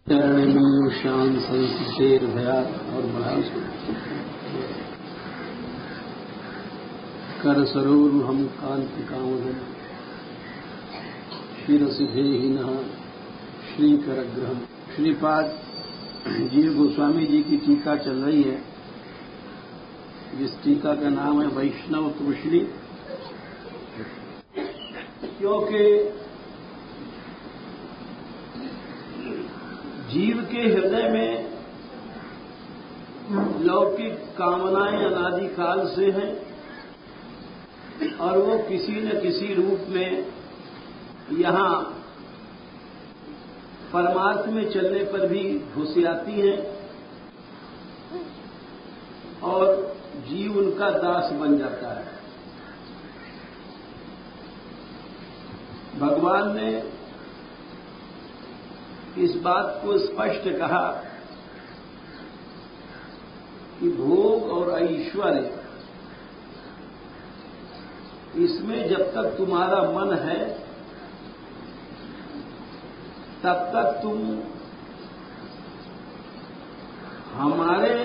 शान संस्कृतेर भयात और बढ़ा उसको कर सरोवर हम कांति कामोदन शिरसिधेहिन श्री करग्रहम। श्रीपाद जीव गोस्वामी जी की टीका चल रही है, जिस टीका का नाम है वैष्णव तुलसी। क्योंकि जीव के हृदय में लौकिक कामनाएं अनादि काल से हैं और वो किसी न किसी रूप में यहां परमार्थ में चलने पर भी घुस आती हैं और जीव उनका दास बन जाता है। भगवान ने इस बात को स्पष्ट कहा कि भोग और ऐश्वर्य, इसमें जब तक तुम्हारा मन है तब तक तुम हमारे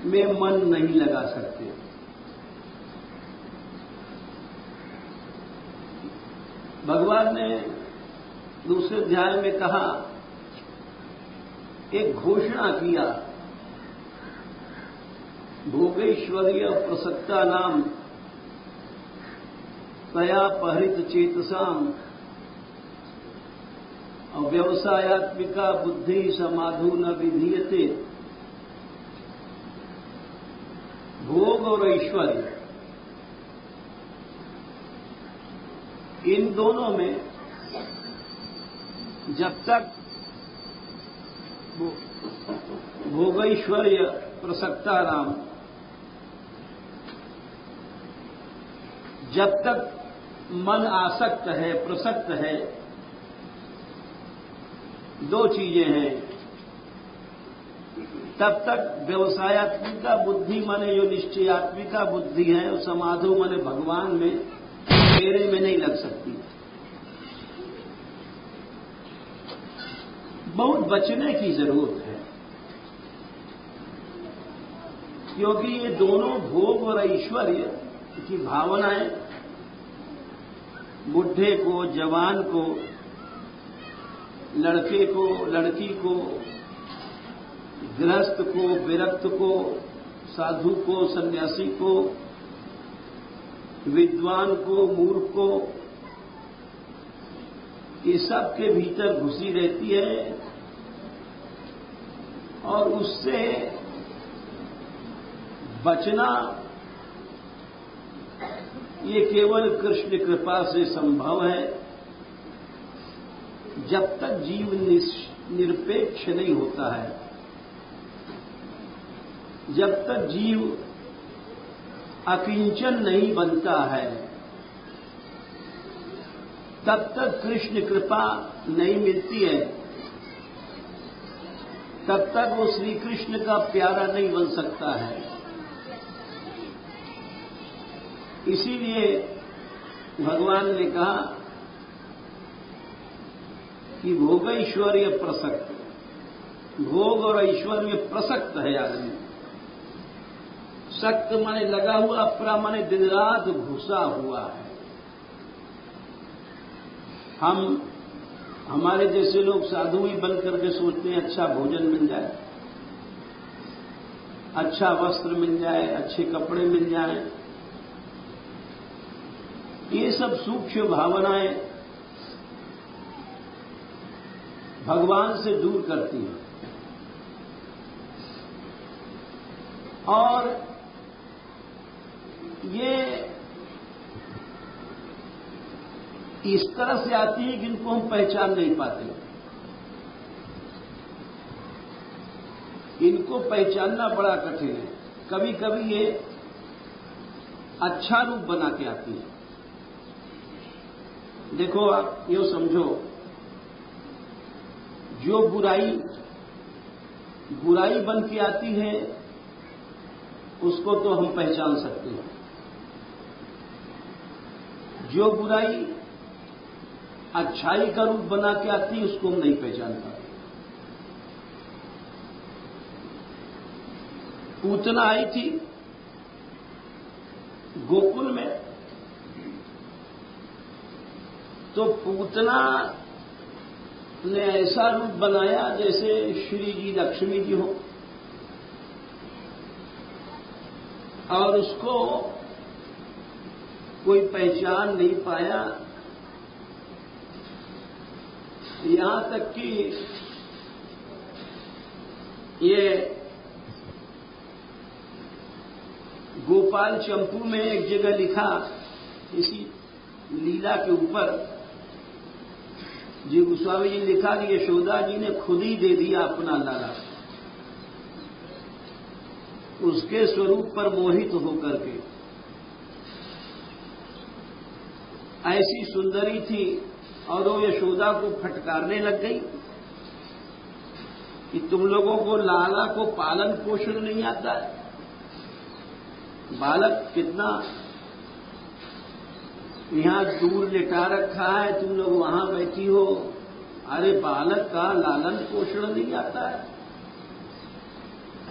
में मन नहीं लगा सकते। भगवान ने दूसरे अध्याय में कहा, एक घोषणा किया, भोगैश्वर्य प्रसक्ता नाम तया पहरित चेतसाम और व्यवसायात्मिका बुद्धि समाधु न विधीयते। भोग और ऐश्वर्य, इन दोनों में जब तक भोगैश्वर्य प्रसक्ता राम, जब तक मन आसक्त है, प्रसक्त है, दो चीजें हैं, तब तक व्यवसायात्मिका बुद्धि माने जो निश्चयात्मिका बुद्धि है, और समाधो माने भगवान में, मेरे में नहीं लग सकती। बहुत बचने की जरूरत है, क्योंकि ये दोनों भोग और ऐश्वर्य की भावनाएं बुढ़े को, जवान को, लड़के को, लड़की को, गृहस्थ को, विरक्त को, साधु को, सन्यासी को, विद्वान को, मूर्ख को, ये सब के भीतर घुसी रहती है और उससे बचना ये केवल कृष्ण कृपा से संभव है। जब तक जीव निरपेक्ष नहीं होता है, जब तक जीव अकिंचन नहीं बनता है, तब तक कृष्ण कृपा नहीं मिलती है, तब तक वो श्री कृष्ण का प्यारा नहीं बन सकता है। इसीलिए भगवान ने कहा कि भोगैश्वर्य प्रसक्त, भोग और ऐश्वर्य प्रसक्त है आदमी। सक्त माने लगा हुआ, प्रा माने दिन रात घुसा हुआ है। हम हमारे जैसे लोग साधु ही बन करके सोचते हैं अच्छा भोजन मिल जाए, अच्छा वस्त्र मिल जाए, अच्छे कपड़े मिल जाए। ये सब सूक्ष्म भावनाएं भगवान से दूर करती हैं और ये इस तरह से आती है कि इनको हम पहचान नहीं पाते। इनको पहचानना बड़ा कठिन है। कभी कभी ये अच्छा रूप बना के आती है। देखो, आप यूं समझो, जो बुराई बन के आती है उसको तो हम पहचान सकते हैं। जो बुराई अच्छाई का रूप बना के आती, उसको हम नहीं पहचान पाते। पूतना आई थी गोकुल में, तो पूतना ने ऐसा रूप बनाया जैसे श्री जी लक्ष्मी जी हो, और उसको कोई पहचान नहीं पाया। यहां तक कि ये गोपाल चंपू में एक जगह लिखा, इसी लीला के ऊपर जी गोस्वामी जी ने लिखा कि यशोदा जी ने खुद ही दे दिया अपना लाला, उसके स्वरूप पर मोहित होकर के। ऐसी सुंदरी थी और वो यशोदा को फटकारने लग गई कि तुम लोगों को लाला को पालन पोषण नहीं आता है, बालक कितना यहां दूर लेटा रखा है, तुम लोग वहां बैठी हो, अरे बालक का लालन पोषण नहीं आता है।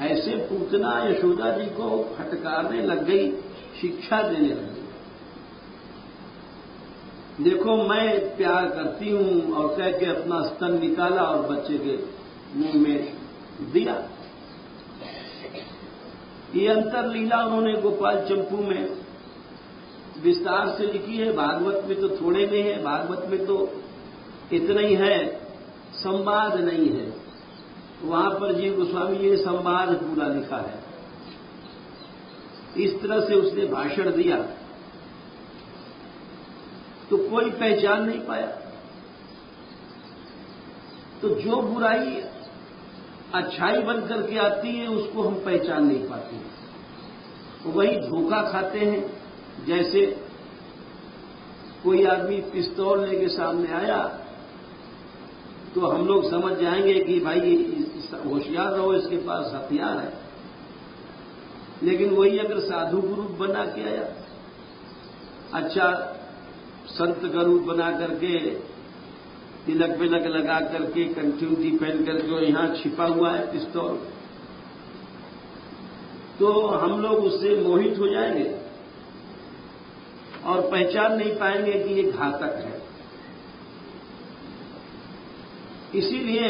ऐसे पूतना यशोदा जी को फटकारने लग गई, शिक्षा देने लग गई। देखो मैं प्यार करती हूं, और कह के अपना स्तन निकाला और बच्चे के मुंह में दिया। ये अंतर लीला उन्होंने गोपाल चंपू में विस्तार से लिखी है। भागवत में तो थोड़े में है, भागवत में तो इतना ही है, संवाद नहीं है। वहां पर जी गोस्वामी जी ने संवाद पूरा लिखा है। इस तरह से उसने भाषण दिया तो कोई पहचान नहीं पाया। तो जो बुराई अच्छाई बन करके आती है उसको हम पहचान नहीं पाते, वही धोखा खाते हैं। जैसे कोई आदमी पिस्तौल लेके सामने आया तो हम लोग समझ जाएंगे कि भाई होशियार रहो, इसके पास हथियार है। लेकिन वही अगर साधु गुरु बना के आया, अच्छा संत का रूप बना करके, तिलक विलक लगा करके, कंठी उंठी पहन करके यहां छिपा हुआ है पिस्तौल, तो हम लोग उससे मोहित हो जाएंगे और पहचान नहीं पाएंगे कि ये घातक है। इसीलिए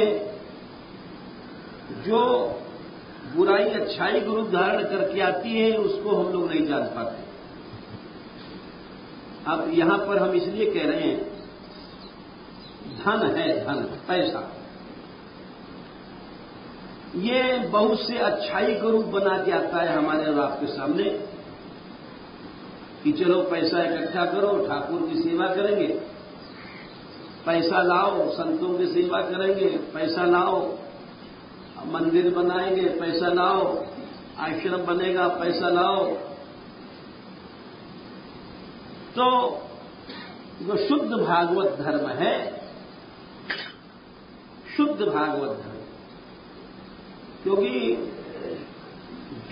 जो बुराई अच्छाई का रूप धारण करके आती है उसको हम लोग नहीं जान पाते। अब यहां पर हम इसलिए कह रहे हैं, धन है, धन पैसा, ये बहुत से अच्छाई का रूप बना के आता है हमारे और आपके सामने कि चलो पैसा इकट्ठा करो, ठाकुर की सेवा करेंगे, पैसा लाओ, संतों की सेवा करेंगे, पैसा लाओ, मंदिर बनाएंगे, पैसा लाओ, आश्रम बनेगा, पैसा लाओ। तो जो शुद्ध भागवत धर्म है, शुद्ध भागवत धर्म, क्योंकि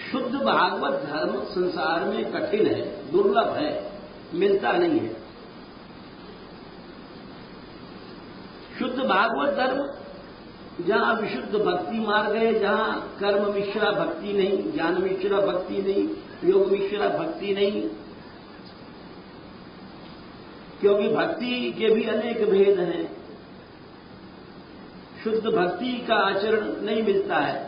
शुद्ध भागवत धर्म संसार में कठिन है, दुर्लभ है, मिलता नहीं है। शुद्ध भागवत धर्म जहां विशुद्ध भक्ति मार्ग है, जहां कर्म मिश्रा भक्ति नहीं, ज्ञान मिश्रा भक्ति नहीं, योग मिश्रा भक्ति नहीं, क्योंकि भक्ति के भी अनेक भेद हैं। शुद्ध भक्ति का आचरण नहीं मिलता है।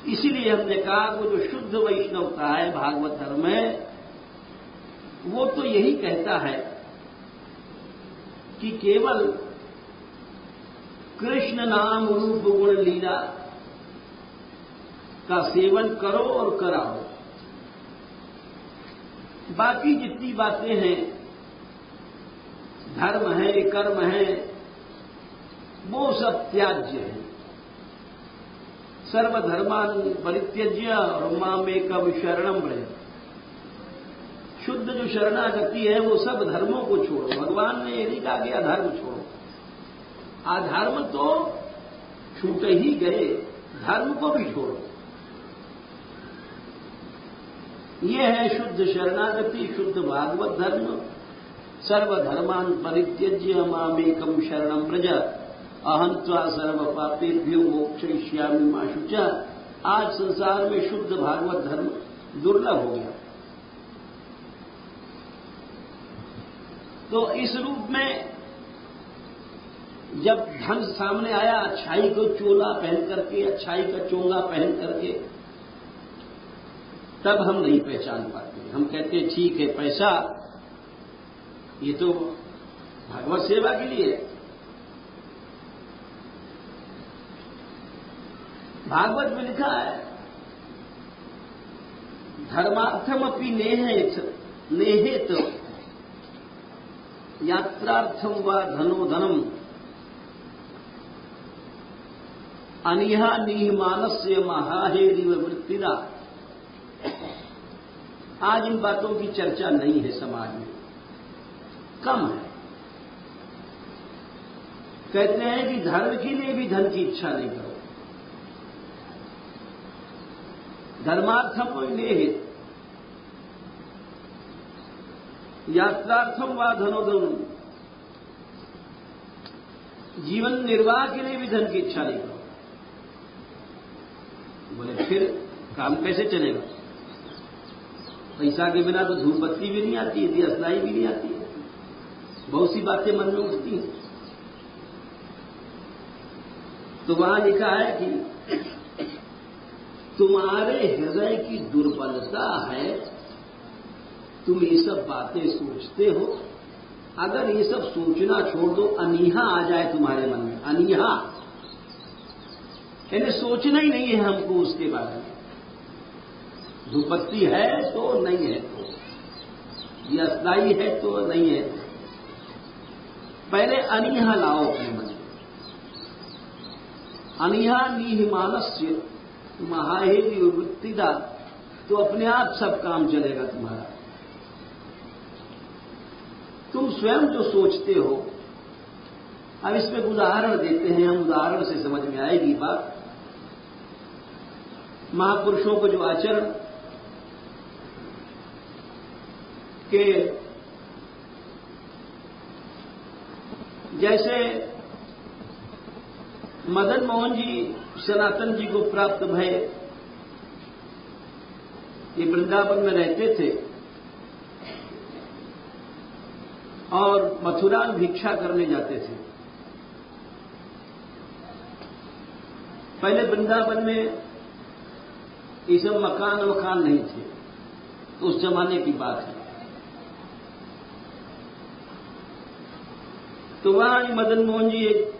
इसीलिए हमने कहा वो जो शुद्ध वैष्णवता है, भागवत धर्म है, वो तो यही कहता है कि केवल कृष्ण नाम रूप गुण लीला का सेवन करो और कराओ। बाकी जितनी बातें हैं, धर्म है, कर्म है, वो सब त्याज्य है। सर्वधर्मान परित्यज्य और मामेकम शरणम व्रज। शुद्ध जो शरणागति है वो सब धर्मों को छोड़ो। भगवान ने यही कहा कि अधर्म छोड़ो। अधर्म तो छूट ही गए, धर्म को भी छोड़ो। ये है शुद्ध शरणागति, शुद्ध भागवत धर्म। सर्वधर्मान परित्यज्य मामेकम शरणम व्रज अहं त्वा सर्व पापेभ्यो मोक्षयिष्यामि मा शुचा। आज संसार में शुद्ध भागवत धर्म दुर्लभ हो गया। तो इस रूप में जब धन सामने आया, अच्छाई को चोला पहन करके, अच्छाई का चोंगा पहन करके, तब हम नहीं पहचान पाते। हम कहते हैं ठीक है, पैसा ये तो भगवत सेवा के लिए है। भागवत में लिखा है धर्मार्थम अपि नेहेत यात्रार्थम व धनो धनम अनिहा निहिमानस्य महाहेरिव वृत्तिदा। आज इन बातों की चर्चा नहीं है, समाज में कम है। कहते हैं कि धर्म के लिए भी धन की इच्छा नहीं करो। धर्मार्थम नेहित यात्रार्थम व धनोधनम, जीवन निर्वाह के लिए भी धन की इच्छा नहीं करो। बोले फिर काम कैसे चलेगा? पैसा के बिना तो धूप बत्ती भी नहीं आती है, दियासलाई भी नहीं आती है। बहुत सी बातें मन में उठती हैं। तो वहां लिखा है कि तुम्हारे हृदय की दुर्बलता है, तुम ये सब बातें सोचते हो। अगर ये सब सोचना छोड़ दो, अनीहा आ जाए तुम्हारे मन में, अनीहा यानी सोचना ही नहीं है हमको उसके बारे में। धूपबत्ती है तो नहीं है, तो या अस्थाई है तो नहीं है। पहले अनीहा लाओ अपने मन में। अनीहा निहिमानस्य महाहेरि वृत्तिदा, तो अपने आप सब काम चलेगा तुम्हारा। तुम स्वयं जो सोचते हो, अब इसमें उदाहरण देते हैं हम, उदाहरण से समझ में आएगी बात। महापुरुषों को जो आचरण के जैसे मदन मोहन जी सनातन जी को प्राप्त भय, ये वृंदावन में रहते थे और मथुरा में भिक्षा करने जाते थे। पहले वृंदावन में ये सब मकान वकान नहीं थे, उस जमाने की बात है। तो वहां मदन मोहन जी एक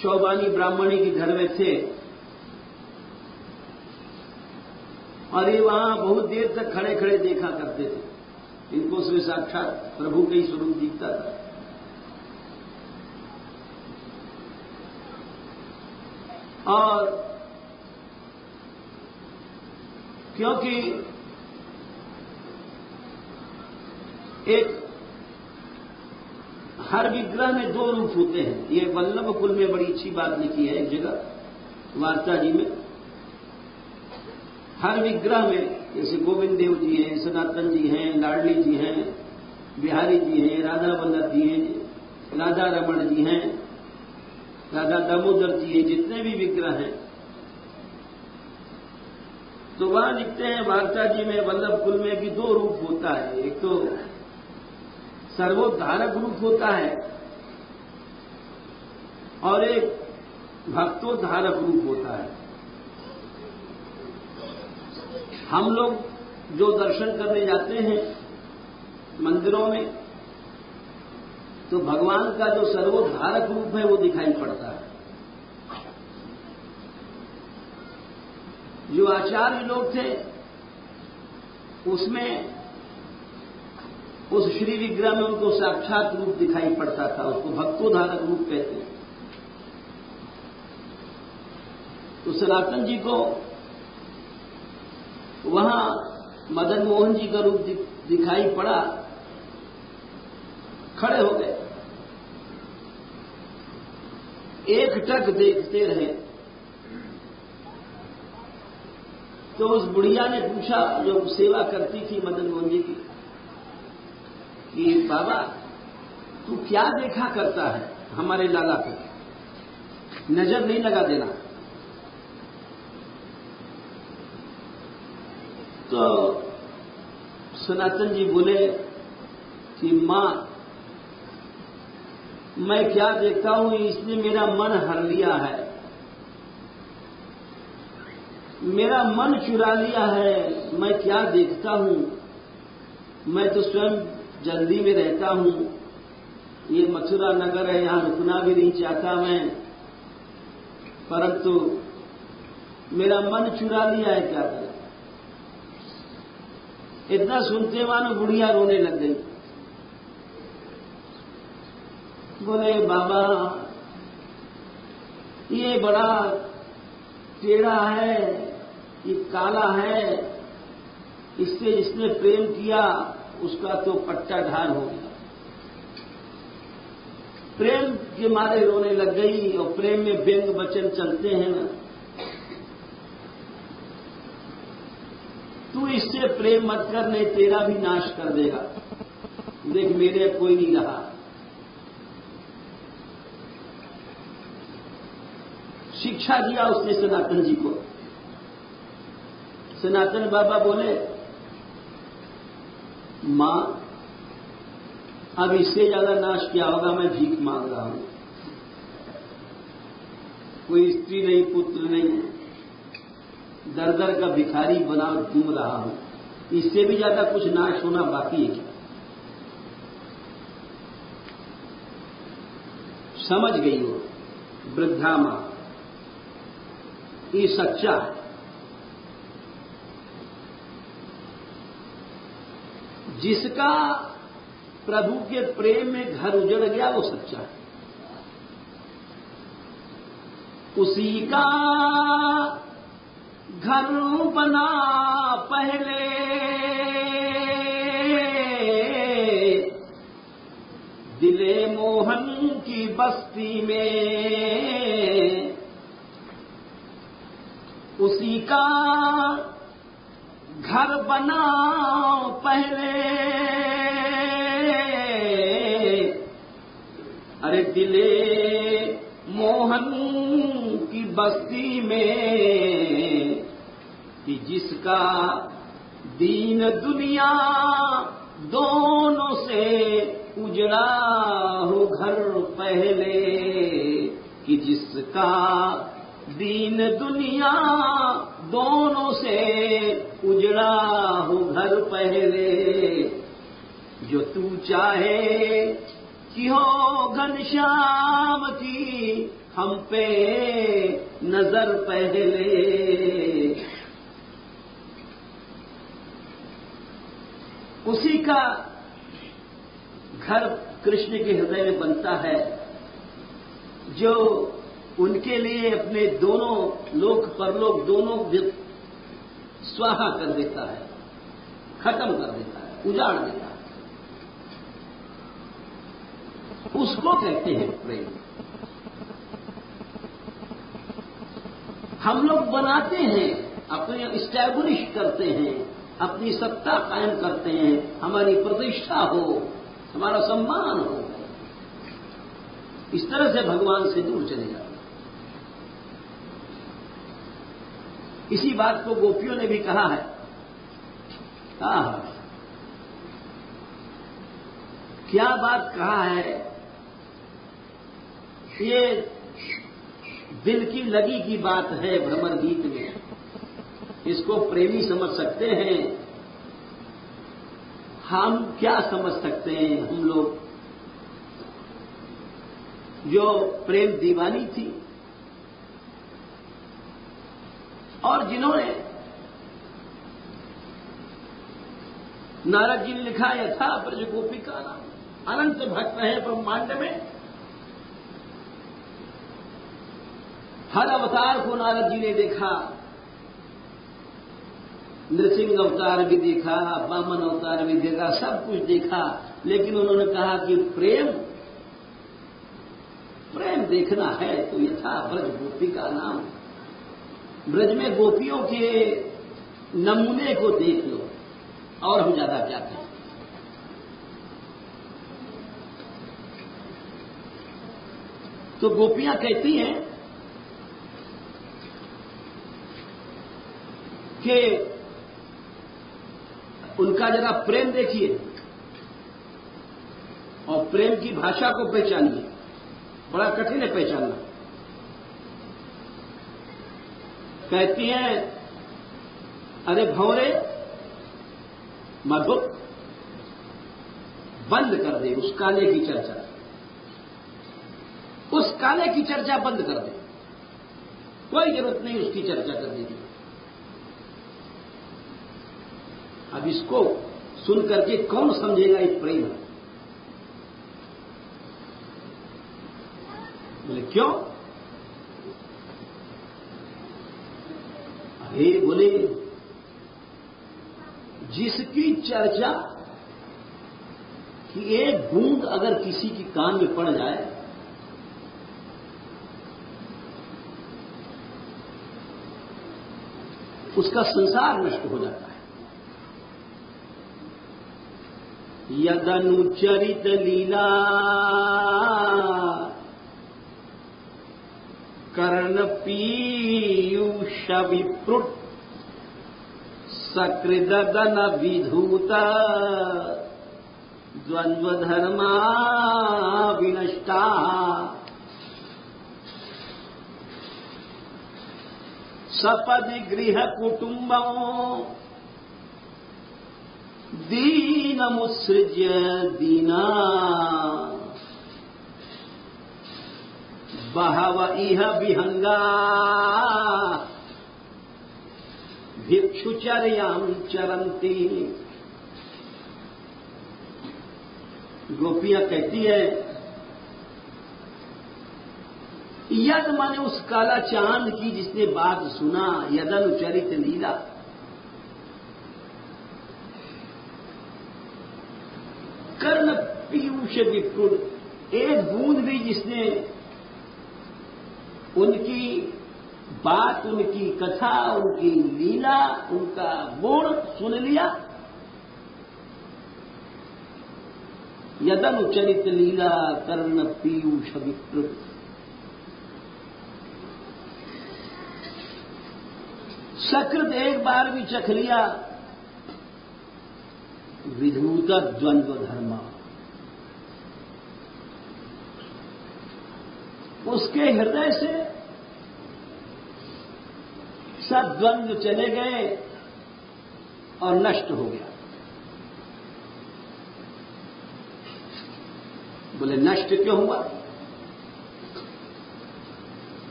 चौबानी ब्राह्मणी के घर में थे और ये वहां बहुत देर तक खड़े खड़े देखा करते थे। इनको उसमें साक्षात प्रभु का ही स्वरूप दिखता था। और क्योंकि एक हर विग्रह में दो रूप होते हैं, ये वल्लभ कुल में बड़ी अच्छी बात लिखी है एक जगह वार्ता जी में। हर विग्रह में जैसे गोविंद देव जी हैं, सनातन जी हैं, लाडली जी हैं, बिहारी जी हैं, राधा वल्लभ जी हैं, राधा रमण जी हैं, राधा दामोदर जी हैं, जितने भी विग्रह हैं, तो वहां लिखते हैं वार्ता जी में वल्लभ कुल में कि दो रूप होता है। एक तो सर्वोद्धारक रूप होता है और एक भक्तोद्धारक रूप होता है। हम लोग जो दर्शन करने जाते हैं मंदिरों में, तो भगवान का जो सर्वोद्धारक रूप है वो दिखाई पड़ता है। जो आचार्य लोग थे उसमें उस श्री विग्रह में उनको साक्षात रूप दिखाई पड़ता था, उसको भक्तोद्धारक रूप कहते हैं। तो सनातन जी को वहां मदन मोहन जी का रूप दिखाई पड़ा, खड़े हो गए, एक टक देखते रहे। तो उस बुढ़िया ने पूछा, जो सेवा करती थी मदन मोहन जी की, कि बाबा तू क्या देखा करता है हमारे लाला पे, नजर नहीं लगा देना। तो सनातन जी बोले कि मां मैं क्या देखता हूं, इसने मेरा मन हर लिया है, मेरा मन चुरा लिया है। मैं क्या देखता हूं, मैं तो स्वयं जल्दी में रहता हूं, ये मथुरा नगर है, यहां रुकना भी नहीं चाहता मैं, परंतु मेरा मन चुरा लिया है, क्या करें। इतना सुनते मानो बुढ़िया रोने लग गई। बोले बाबा ये बड़ा टेढ़ा है, ये काला है, इससे जिसने प्रेम किया उसका तो पट्टा ढाल हो गया। प्रेम के मारे रोने लग गई। और प्रेम में व्यंग वचन चलते हैं ना, तू इससे प्रेम मत कर, नहीं तेरा भी नाश कर देगा, देख मेरे कोई नहीं रहा। शिक्षा दिया उसने सनातन जी को। सनातन बाबा बोले मां अब इससे ज्यादा नाश क्या होगा, मैं भीख मांग रहा हूं, कोई स्त्री नहीं पुत्र नहीं है, दर दर का भिखारी बना घूम रहा हूं, इससे भी ज्यादा कुछ नाश होना बाकी है क्या। समझ गई वो वृद्धा मां, ये सच्चा है। जिसका प्रभु के प्रेम में घर उजड़ गया वो सच्चा है। उसी का घर बना पहले दिले मोहन की बस्ती में, उसी का घर बना पहले, अरे दिले मोहन की बस्ती में, कि जिसका दीन दुनिया दोनों से उजड़ा हो घर पहले, कि जिसका दीन दुनिया दोनों से उजड़ा हो घर पहले, जो तू चाहे कि हो घनश्याम की हम पे नजर पहले। उसी का घर कृष्ण के हृदय में बनता है, जो उनके लिए अपने दोनों लोक परलोक दोनों स्वाहा कर देता है, खत्म कर देता है, उजाड़ देता है। उसको कहते हैं प्रेम। हम लोग बनाते हैं, अपने इस्टैब्लिश करते हैं, अपनी सत्ता कायम करते हैं, हमारी प्रतिष्ठा हो, हमारा सम्मान हो, इस तरह से भगवान से दूर चले जाते हैं। इसी बात को गोपियों ने भी कहा है। क्या बात कहा है, ये दिल की लगी की बात है भ्रमर गीत में, इसको प्रेमी समझ सकते हैं। हम क्या समझ सकते हैं, हम लोग जो प्रेम दीवानी थी और जिन्होंने नारद जी ने लिखा यथा ब्रज गोपिका नाम, अनंत भक्त है ब्रह्मांड में, हर अवतार को नारद जी ने देखा, नृसिंह अवतार भी देखा, वामन अवतार भी देखा, सब कुछ देखा, लेकिन उन्होंने कहा कि प्रेम देखना है तो यथा ब्रज गोपिका नाम, ब्रज में गोपियों के नमूने को देख लो, और हम ज्यादा क्या कहें। तो गोपियां कहती हैं कि उनका जरा प्रेम देखिए और प्रेम की भाषा को पहचानिए। बड़ा कठिन है पहचानना। कहती हैं, अरे भंवरे मधुर, बंद कर दे उस काले की चर्चा, उस काले की चर्चा बंद कर दे, कोई जरूरत नहीं उसकी चर्चा करने की। अब इसको सुन करके कौन समझेगा इस प्रेम? बोले क्यों? अरे बोले जिसकी चर्चा कि एक बूंद अगर किसी की कान में पड़ जाए उसका संसार नष्ट हो जाता है। यदनुचरित लीला कर्ण पीयूष विप्रुट सकृदन विधूत द्वंद्व धर्मा विनष्टा सपदि गृह कुटुंबों दीनमुत्सृज्य दीना बहव इह विहंगा भिक्षुचर्यां चरन्ति। गोपियां कहती है, यद माने उस काला चांद की जिसने बात सुना, यदनुचरित लीला, कर्ण पीयूष विप्रुट, एक बूंद भी जिसने उनकी बात, उनकी कथा, उनकी लीला, उनका गुण सुन लिया, यदनुचरित लीला कर्ण पीयूष विप्रुट, सकृत एक बार भी चख लिया, विधूत द्वंद्व धर्मा, उसके हृदय से सब द्वंद्व चले गए और नष्ट हो गया। बोले नष्ट क्यों हुआ?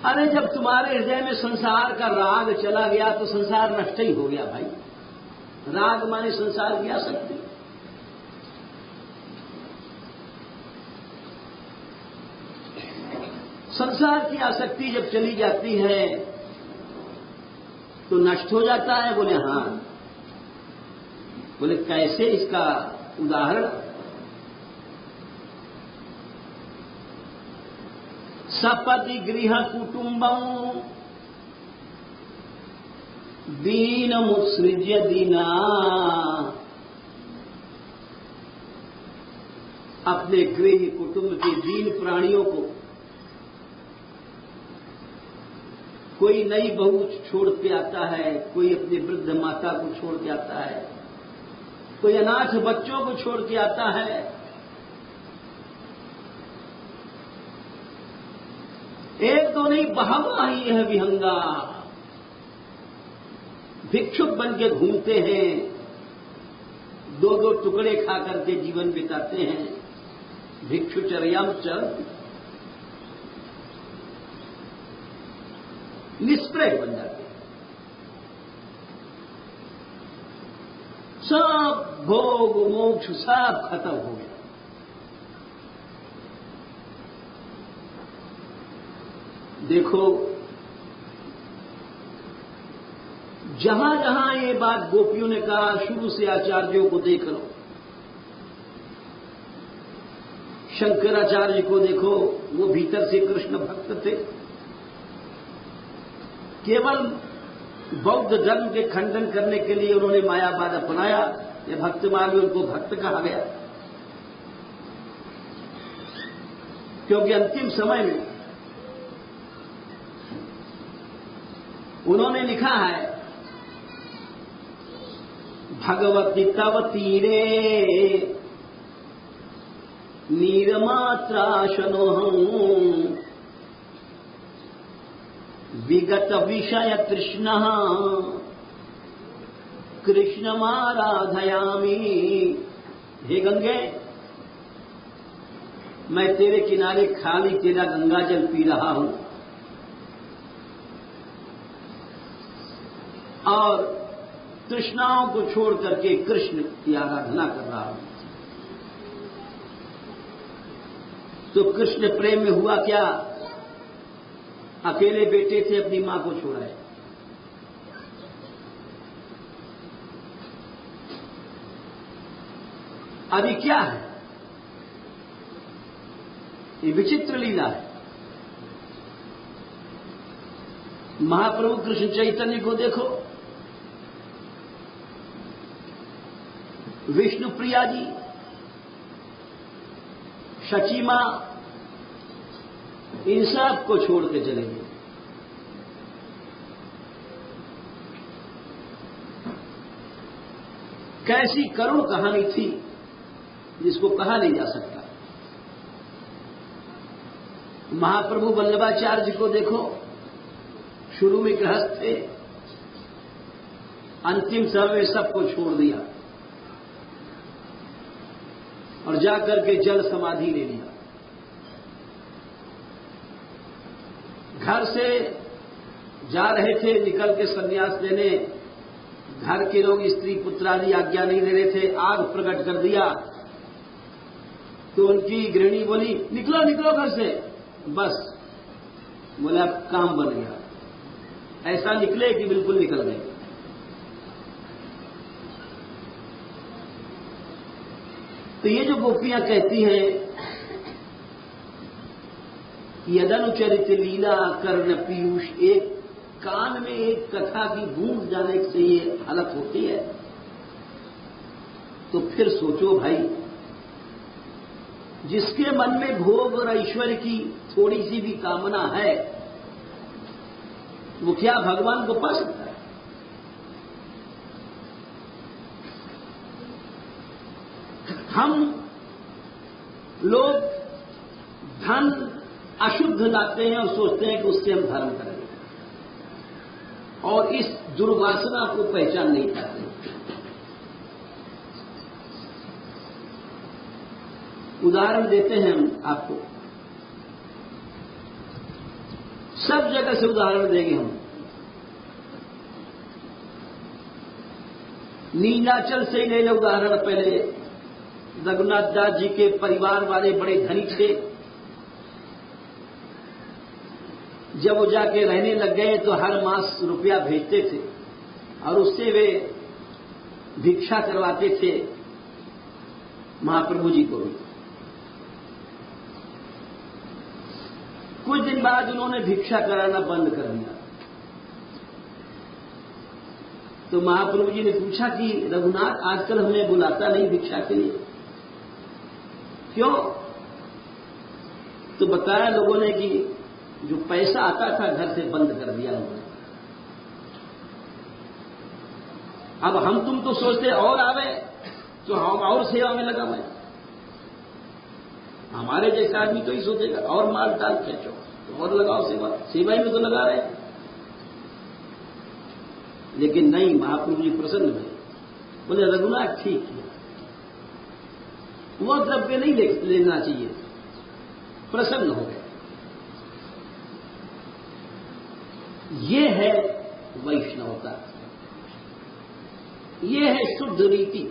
अरे जब तुम्हारे हृदय में संसार का राग चला गया तो संसार नष्ट ही हो गया भाई। राग माने संसार की आसक्ति। संसार की आसक्ति जब चली जाती है तो नष्ट हो जाता है। बोले हां। बोले कैसे? इसका उदाहरण, सपति गृह कुटुंबं दीनमुत्सृज्य दीना, अपने गृह कुटुंब के दीन प्राणियों को, कोई नई बहू छोड़ के आता है, कोई अपनी वृद्ध माता को छोड़ के आता है, कोई अनाथ बच्चों को छोड़ के आता है, एक दो नहीं बहवा ही है विहंगा, भिक्षुक बन के घूमते हैं, दो दो टुकड़े खा करके जीवन बिताते हैं, भिक्षुचर्याम चरन्ति, निष्प्रय बन जाते हैं। सब भोग मोक्ष सब खत्म हो गया। देखो जहां जहां ये बात गोपियों ने कहा, शुरू से आचार्यों को देख लो, शंकराचार्य को देखो, वो भीतर से कृष्ण भक्त थे। केवल बौद्ध धर्म के खंडन करने के लिए उन्होंने मायावाद अपनाया। ये भक्त मार्ग में उनको भक्त कहा गया। क्योंकि अंतिम समय में उन्होंने लिखा है, भगवती तव तीरे नीरमात्राशनोहं विगत विषय तृष्ण कृष्णमाराधयामि। हे गंगे, मैं तेरे किनारे खाली तेरा गंगा जल पी रहा हूं और तृष्णाओं को छोड़ करके कृष्ण की आराधना कर रहा हूं। तो कृष्ण प्रेम में हुआ क्या? अकेले बेटे थे, अपनी मां को छोड़ाए। अभी क्या है? ये विचित्र लीला है। महाप्रभु कृष्ण चैतन्य को देखो, विष्णु प्रिया जी, शची मां, इन सब को छोड़ के चले गए। कैसी करुण कहानी थी जिसको कहा नहीं जा सकता। महाप्रभु वल्लभाचार्य जी को देखो, शुरू में गृहस्थ थे, अंतिम समय में सबको छोड़ दिया और जाकर के जल समाधि ले लिया। घर से जा रहे थे, निकल के संन्यास लेने, घर के लोग स्त्री पुत्र आदि आज्ञा नहीं दे रहे थे, आग प्रकट कर दिया तो उनकी गृहिणी बोली, निकलो निकलो घर से। बस बोले अब काम बन गया। ऐसा निकले कि बिल्कुल निकल गए। तो ये जो गोपियां कहती हैं, यदनुचरित लीला कर्ण पीयूष, एक कान में एक कथा की गूंज जाने से ये हालत होती है, तो फिर सोचो भाई, जिसके मन में भोग और ऐश्वर्य की थोड़ी सी भी कामना है, वो क्या भगवान को पा सकता है? हम लोग धन अशुद्ध लाते हैं और सोचते हैं कि उससे हम धर्म करेंगे, और इस दुर्वासना को पहचान नहीं पाते। उदाहरण देते हैं हम आपको, सब जगह से उदाहरण देंगे हम। नीलाचल से ही ले लो उदाहरण। पहले रघुनाथ दास जी के परिवार वाले बड़े धनिक थे। जब वो जाके रहने लग गए तो हर मास रुपया भेजते थे और उससे वे भिक्षा करवाते थे महाप्रभु जी को भी। कुछ दिन बाद उन्होंने भिक्षा कराना बंद कर दिया। तो महाप्रभु जी ने पूछा कि रघुनाथ, आजकल हमें बुलाता नहीं भिक्षा के लिए, क्यों? तो बताया लोगों ने कि जो पैसा आता था घर से बंद कर दिया उन्होंने। अब हम तुम तो सोचते और आवे तो हम और सेवा में लगा मैं। हमारे जैसे आदमी तो ही सोचेगा और माल टाल खेचो तो और लगाओ सेवा, सेवा ही में तो लगा रहे। लेकिन नहीं, महाप्रभु जी प्रसन्न हुए, बोले रघुनाथ ठीक है, वो द्रव्य नहीं लेना चाहिए। प्रसन्न हो गए। ये है वैष्णवता, ये है शुद्ध रीति।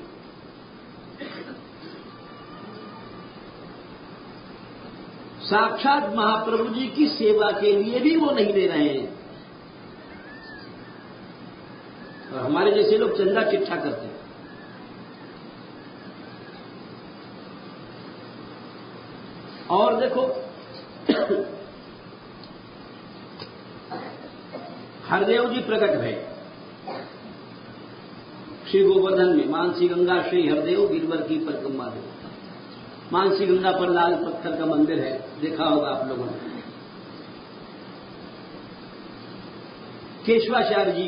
साक्षात महाप्रभु जी की सेवा के लिए भी वो नहीं ले रहे हैं, और हमारे जैसे लोग चंदा चिट्ठा करते हैं। और देखो हरदेव जी प्रकट भय श्री गोवर्धन में, मानसी गंगा श्री हरदेव गिरवर की परिक्रमा दे। मानसी गंगा पर लाल पत्थर का मंदिर है, देखा होगा आप लोगों ने। केशवाचार्य जी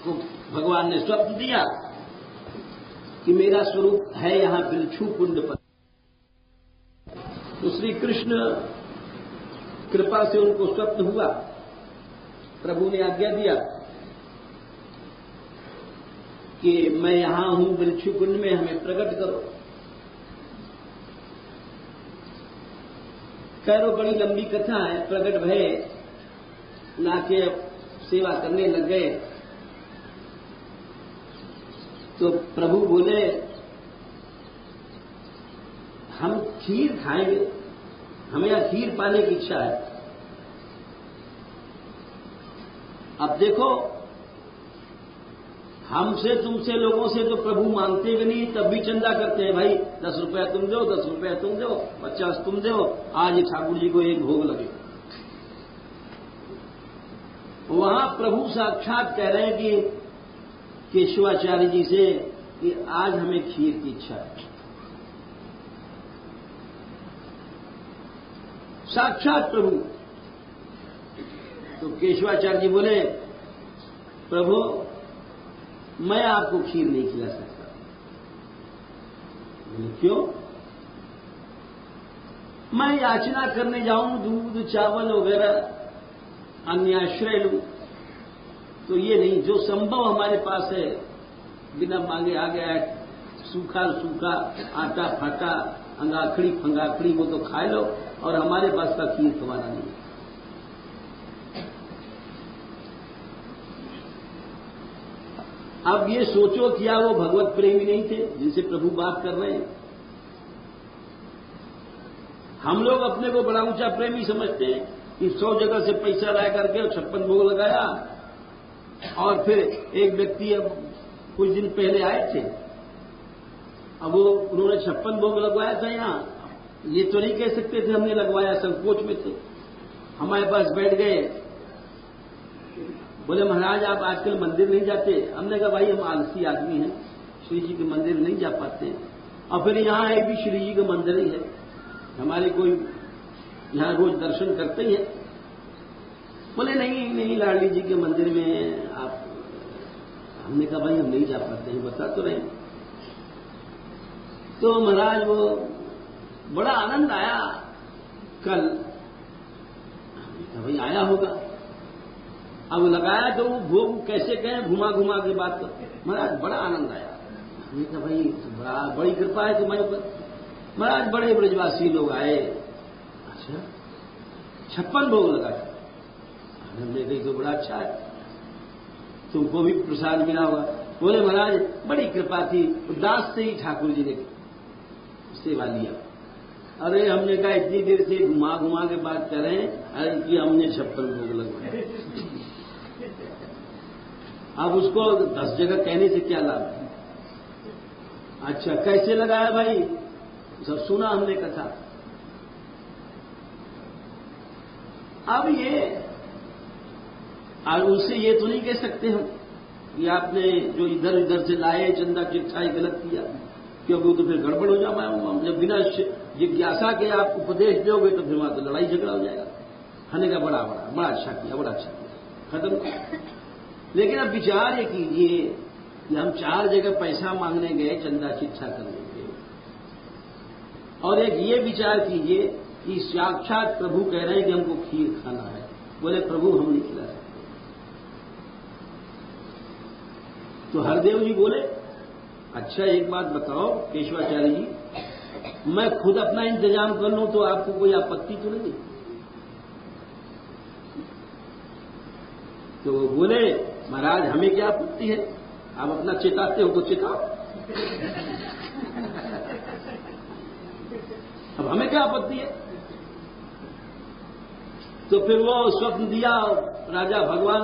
को भगवान ने स्वप्न दिया कि मेरा स्वरूप है यहां बिलछू कुंड पर। तो श्री कृष्ण कृपा से उनको स्वप्न हुआ, प्रभु ने आज्ञा दिया कि मैं यहां हूं बिलछू कुंड में, हमें प्रकट करो। करो बड़ी लंबी कथा है। प्रकट भये, लाके सेवा करने लग गए। तो प्रभु बोले हम खीर खाएंगे, हमें यह खीर पाने की इच्छा है। अब देखो, हमसे तुमसे लोगों से तो प्रभु मांगते भी नहीं, तब भी चंदा करते हैं। भाई 10 रुपया तुम दो, 10 रुपया तुम दो, 50 तुम दो, आज ठाकुर जी को एक भोग लगे। वहां प्रभु साक्षात कह रहे हैं कि केशवाचार्य जी से कि आज हमें खीर की इच्छा है। साक्षात प्रभु। तो केशवाचार्य जी बोले प्रभु मैं आपको खीर नहीं खिला सकता। बोले क्यों? मैं याचना करने जाऊं, दूध चावल वगैरह अन्य आश्रय लूं, तो ये नहीं। जो संभव हमारे पास है बिना मांगे आ गया है, सूखा सूखा आटा फाटा अंगाखड़ी फंगाखड़ी वो तो खा लो, और हमारे पास का खीर तुम्हारा नहीं। अब ये सोचो क्या वो भगवत प्रेमी नहीं थे जिनसे प्रभु बात कर रहे हैं? हम लोग अपने को बड़ा ऊंचा प्रेमी समझते हैं कि 100 जगह से पैसा ला करके और 56 भोग लगाया। और फिर एक व्यक्ति अब कुछ दिन पहले आए थे, अब वो उन्होंने 56 भोग लगवाया था। यहां ये तो नहीं कह सकते थे हमने लगवाया, संकोच में थे। हमारे पास बैठ गए, बोले महाराज आप आजकल मंदिर नहीं जाते। हमने कहा भाई हम आलसी आदमी हैं, श्री जी के मंदिर नहीं जा पाते हैं, और फिर यहां एक भी श्री जी का मंदिर ही है, हमारे कोई यहां रोज दर्शन करते ही है। बोले नहीं नहीं लाडली जी के मंदिर में आप। हमने कहा भाई हम नहीं जा पाते हैं, बता तो रहे। तो महाराज वो बड़ा आनंद आया कल। हमने कहा भाई आया होगा। अब लगाया तो वो भोग कैसे कहें, घुमा घुमा के बात कर। महाराज बड़ा आनंद आया। हमने कहा भाई बड़ी कृपा है तुम्हारे ऊपर। महाराज बड़े ब्रजवासी लोग आए। अच्छा 56 भोग लगाए। हमने कही तो बड़ा अच्छा है, तुमको भी प्रसाद मिला होगा। बोले महाराज बड़ी कृपा थी, दास से ही ठाकुर जी ने सेवा लिया। अरे हमने कहा इतनी देर से घुमा घुमा के बात कर रहे हैं, अरे कि हमने 56 भोग लगवाए। अब उसको 10 जगह कहने से क्या लाभ है? अच्छा कैसे लगाया भाई? सब सुना हमने कथा। अब ये और उनसे ये तो नहीं कह सकते हम कि आपने जो इधर इधर से लाए चंदा चिट्ठा गलत किया, क्योंकि वो तो फिर गड़बड़ हो जाए। जब बिना जिज्ञासा के आप उपदेश दोगे तो फिर वहां तो लड़ाई झगड़ा हो जाएगा। हमने कहा बड़ा अच्छा किया, बड़ा अच्छा किया, खत्म। लेकिन अब विचार ये कीजिए कि हम 4 जगह पैसा मांगने गए चंदा चिट्ठा करने के, और एक ये विचार कीजिए कि साक्षात प्रभु कह रहे हैं कि हमको खीर खाना है। बोले प्रभु हम नहीं खिला सकते। तो हरदेव जी बोले अच्छा एक बात बताओ केशवाचार्य जी, मैं खुद अपना इंतजाम कर लूं तो आपको कोई आपत्ति तो नहीं? तो वो बोले महाराज हमें क्या आपत्ति है, आप अपना चिताते हो तो चिताओ, अब हमें क्या आपत्ति है। तो फिर वो स्वप्न दिया राजा भगवान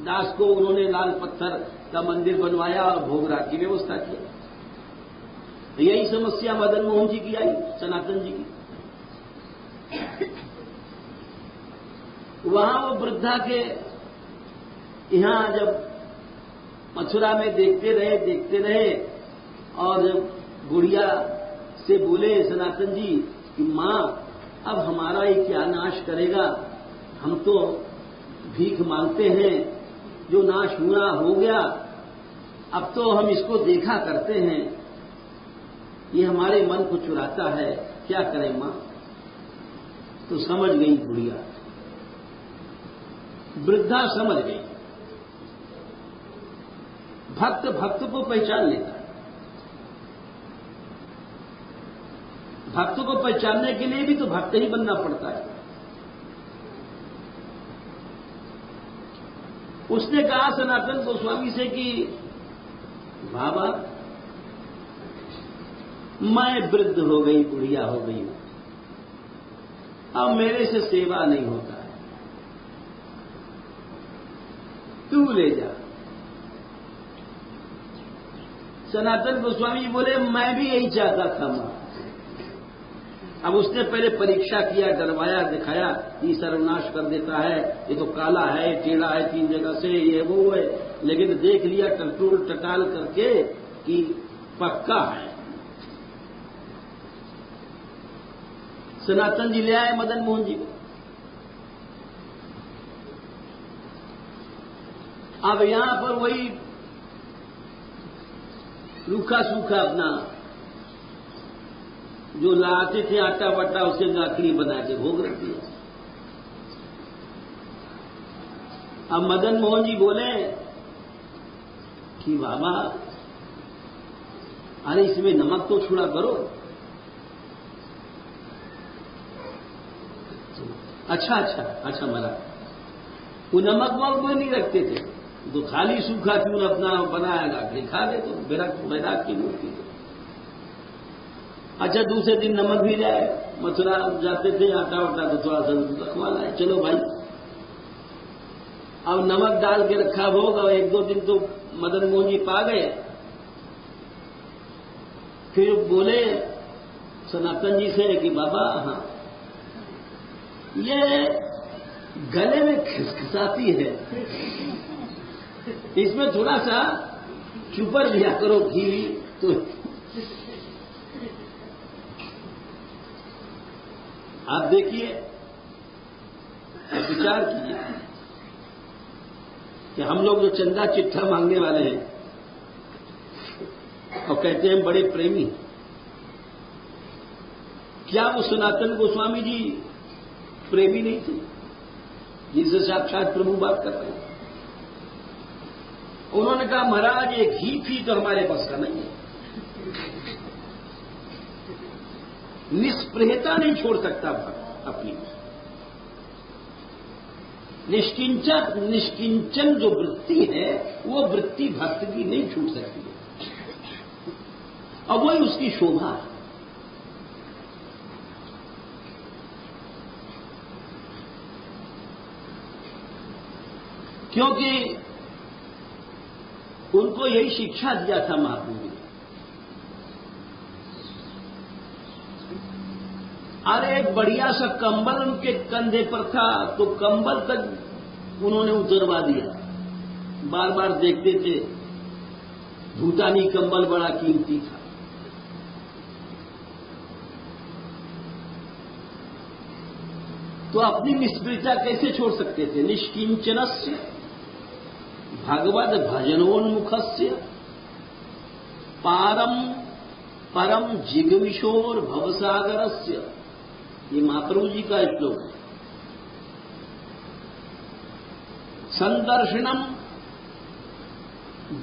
दास को, उन्होंने लाल पत्थर का मंदिर बनवाया और भोग रात की व्यवस्था की। यही समस्या मदन मोहन जी की आई, सनातन जी की। वहां वो वृद्धा के यहां जब मथुरा में देखते रहे और जब गुड़िया से बोले सनातन जी कि मां अब हमारा ये क्या नाश करेगा, हम तो भीख मांगते हैं, जो नाश हुआ हो गया, अब तो हम इसको देखा करते हैं, ये हमारे मन को चुराता है, क्या करें मां। तो समझ गई बुढ़िया, वृद्धा समझ गई। भक्त भक्त को पहचान लेता है। भक्त को पहचानने के लिए भी तो भक्त ही बनना पड़ता है। उसने कहा सनातन गोस्वामी से कि बाबा मैं वृद्ध हो गई, बुढ़िया हो गई हूं, अब मेरे से सेवा नहीं होता है, तू ले जा। सनातन गोस्वामी बोले मैं भी यही चाहता था मां। अब उसने पहले परीक्षा किया, डरवाया, दिखाया कि सर्वनाश कर देता है, ये तो काला है, टेढ़ा है 3 जगह से, ये वो है, लेकिन देख लिया टटोल टटाल करके कि पक्का है। सनातन जी ले आए मदन मोहन जी को। अब यहां पर वही रूखा सूखा अपना जो लाते थे आटा वटा, उसे गाखड़ी बना के भोग रख दिया। अब मदन मोहन जी बोले कि बाबा अरे इसमें नमक तो छुड़ा करो। अच्छा मरा, वो नमक वमक वो नहीं रखते थे, तो खाली सूखा क्यों अपना बनाएगा, खा ले तो बैराग की मूर्ति। अच्छा दूसरे दिन नमक भी जाए, मथुरा जाते थे आटा वाटा तो थोड़ा सा रखवा लाए, चलो भाई। अब नमक डाल के रखा भोग, और 1-2 दिन तो मदन मोहन जी पा गए। फिर बोले सनातन जी से कि बाबा हाँ ये गले में खिसखिसाती है, इसमें थोड़ा सा चुपर दिया करो घी। तो आप देखिए, विचार कीजिए कि हम लोग जो चंदा चिट्ठा मांगने वाले हैं और कहते हैं बड़े प्रेमी, क्या वो सनातन गोस्वामी जी प्रेमी नहीं थे जिनसे साक्षात प्रभु बात कर रहे हैं? उन्होंने कहा महाराज ये घी फी तो हमारे पास का नहीं है, निष्प्रियता नहीं छोड़ सकता भक्त अपनी। निष्किंचन जो वृत्ति है वो वृत्ति भक्त की नहीं छूट सकती है, और वही उसकी शोभा है। क्योंकि उनको यही शिक्षा दिया था महाप्रभु ने। अरे एक बढ़िया सा कंबल उनके कंधे पर था, तो कंबल तक उन्होंने उतरवा दिया। बार बार देखते थे, भूटानी कंबल बड़ा कीमती था। तो अपनी निष्प्रियता कैसे छोड़ सकते थे? निष्किंचनस्य भगवद भजनोन्मुखस्य परम जिगमिशोर भवसागरस्य, ये महाप्रभु जी का श्लोक है। संदर्शनम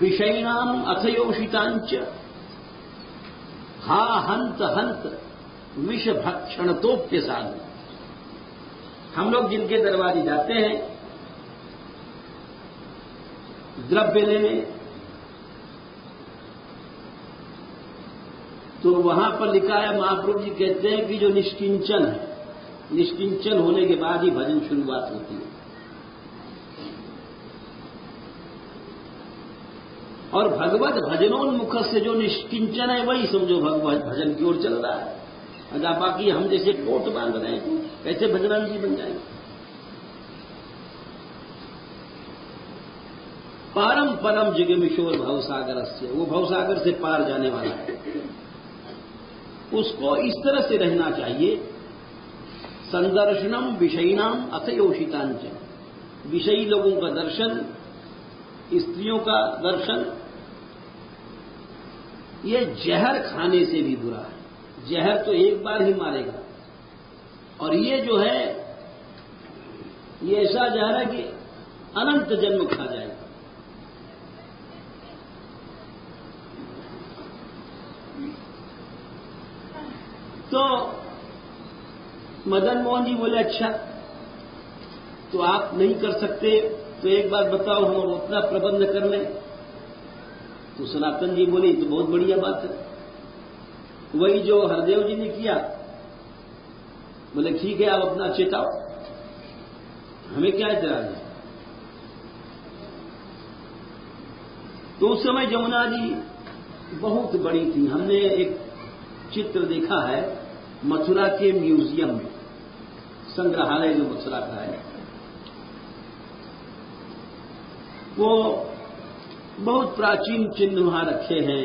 विषयिणाम अथयोषितांच हा हंत हंत विष भक्षणतोप्य साधन। हम लोग जिनके दरबार जाते हैं द्रव्य लेने, तो वहां पर लिखा है, महाप्रभु जी कहते हैं कि जो निष्किंचन है, निष्किंचन होने के बाद ही भजन शुरुआत होती है। और भगवत भजनोन्मुख से जो निष्किंचन है वही समझो भगवत भजन की ओर चल रहा है। अगर बाकी हम जैसे कोट बांध रहे हैं कैसे भजनान जी बन जाएंगे? परम जिगमिशोर भवसागर से, वो भवसागर से पार जाने वाला है। उसको इस तरह से रहना चाहिए, संदर्शनम विषयिनाम अथ योषितांच, विषयी लोगों का दर्शन, स्त्रियों का दर्शन, ये जहर खाने से भी बुरा है। जहर तो एक बार ही मारेगा, और ये जो है ये ऐसा जहर है कि अनंत जन्म खा जाएगा। तो मदन मोहन जी बोले, अच्छा तो आप नहीं कर सकते तो एक बार बताओ, हम अपना प्रबंध कर लें। तो सनातन जी बोले, तो बहुत बढ़िया बात है, वही जो हरदेव जी ने किया। बोले ठीक है, आप अपना चेताओ, हमें क्या इतराज है। तो उस समय जमुना जी बहुत बड़ी थी। हमने एक चित्र देखा है मथुरा के म्यूजियम में, संग्रहालय जो मथुरा का है, वो बहुत प्राचीन चिन्ह वहां रखे हैं,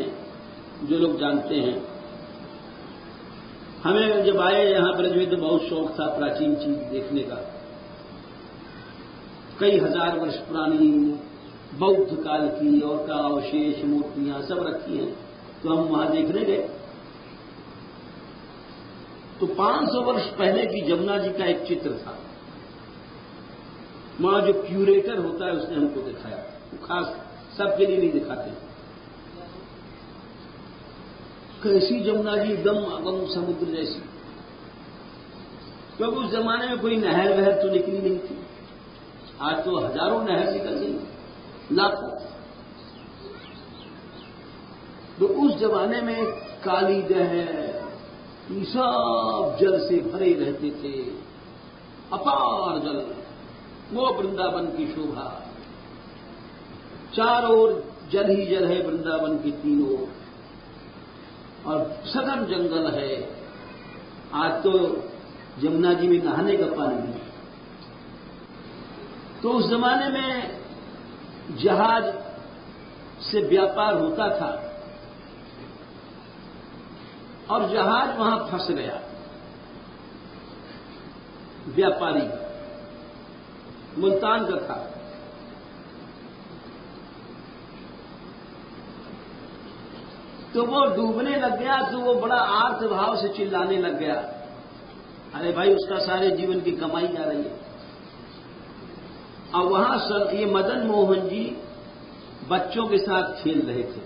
जो लोग जानते हैं। हमें जब आए यहां ब्रज में तो बहुत शौक था प्राचीन चीज देखने का। कई हजार वर्ष पुरानी बौद्ध काल की और का अवशेष मूर्तियां सब रखी हैं, तो हम वहां देखने गए। तो 500 वर्ष पहले की जमुना जी का एक चित्र था, वहां जो क्यूरेटर होता है उसने हमको दिखाया। वो खास सबके लिए नहीं दिखाते। कैसी जमुना जी, एकदम अगम समुद्र जैसी, क्योंकि उस जमाने में कोई नहर वहर तो निकली नहीं थी। आज तो हजारों नहर निकल गई, लाखों। तो उस जमाने में काली नहर, ये सब जल से भरे रहते थे, अपार जल, वो वृंदावन की शोभा। चारों ओर जल ही जल है, वृंदावन की तीनों, और सघन जंगल है। आज तो जमुना जी में नहाने का पानी नहीं। तो उस जमाने में जहाज से व्यापार होता था, और जहाज वहां फंस गया व्यापारी, मुल्तान का था। तो वो डूबने लग गया, तो वो बड़ा आर्त भाव से चिल्लाने लग गया, अरे भाई उसका सारे जीवन की कमाई जा रही है। और वहां ये मदन मोहन जी बच्चों के साथ खेल रहे थे,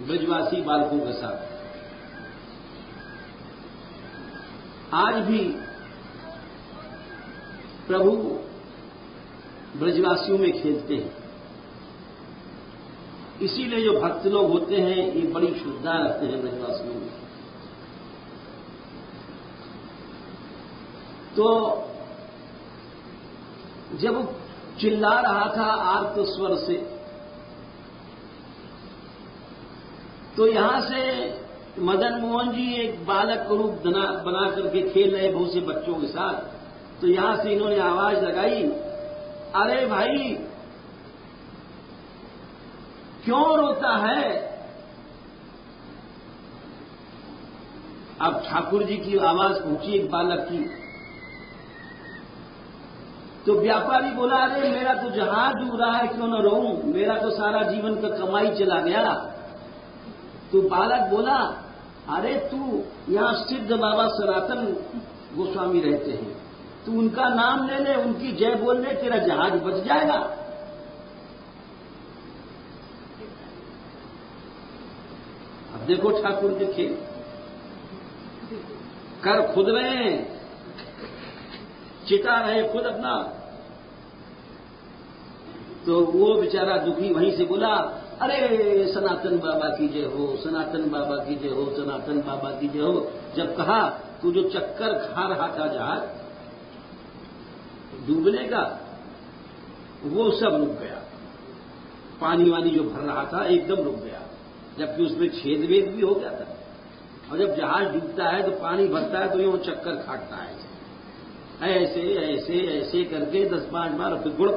ब्रजवासी बालकों के साथ। आज भी प्रभु ब्रजवासियों में खेलते हैं, इसीलिए जो भक्त लोग होते हैं ये बड़ी श्रद्धा रखते हैं ब्रजवासियों में। तो जब वो चिल्ला रहा था आर्त स्वर से, तो यहां से मदन मोहन जी एक बालक को रूप बना करके खेल रहे बहुत से बच्चों के साथ। तो यहां से इन्होंने आवाज लगाई, अरे भाई क्यों रोता है। अब ठाकुर जी की आवाज पहुंची एक बालक की। तो व्यापारी बोला, अरे मेरा तो जहाज डूब रहा है, क्यों न रोऊं, मेरा तो सारा जीवन का कमाई चला गया। तो बालक बोला, अरे तू यहां सिद्ध बाबा सनातन गोस्वामी रहते हैं, तू उनका नाम ले ले, उनकी जय बोल ले, तेरा जहाज बच जाएगा। अब देखो ठाकुर के खेल, कर खुद रहे, चिता रहे खुद अपना। तो वो बेचारा दुखी वहीं से बोला, अरे सनातन बाबा की जय हो, सनातन बाबा की जय हो, सनातन बाबा की जय हो। जब कहा तो जो चक्कर खा रहा था जहाज डूबने का, वो सब रुक गया। पानी वानी जो भर रहा था एकदम रुक गया, जबकि उसमें छेद वेद भी हो गया था। और जब जहाज डूबता है तो पानी भरता है तो यूं चक्कर काटता है, ऐसे ऐसे ऐसे करके 10-5 बार फिर गुड़।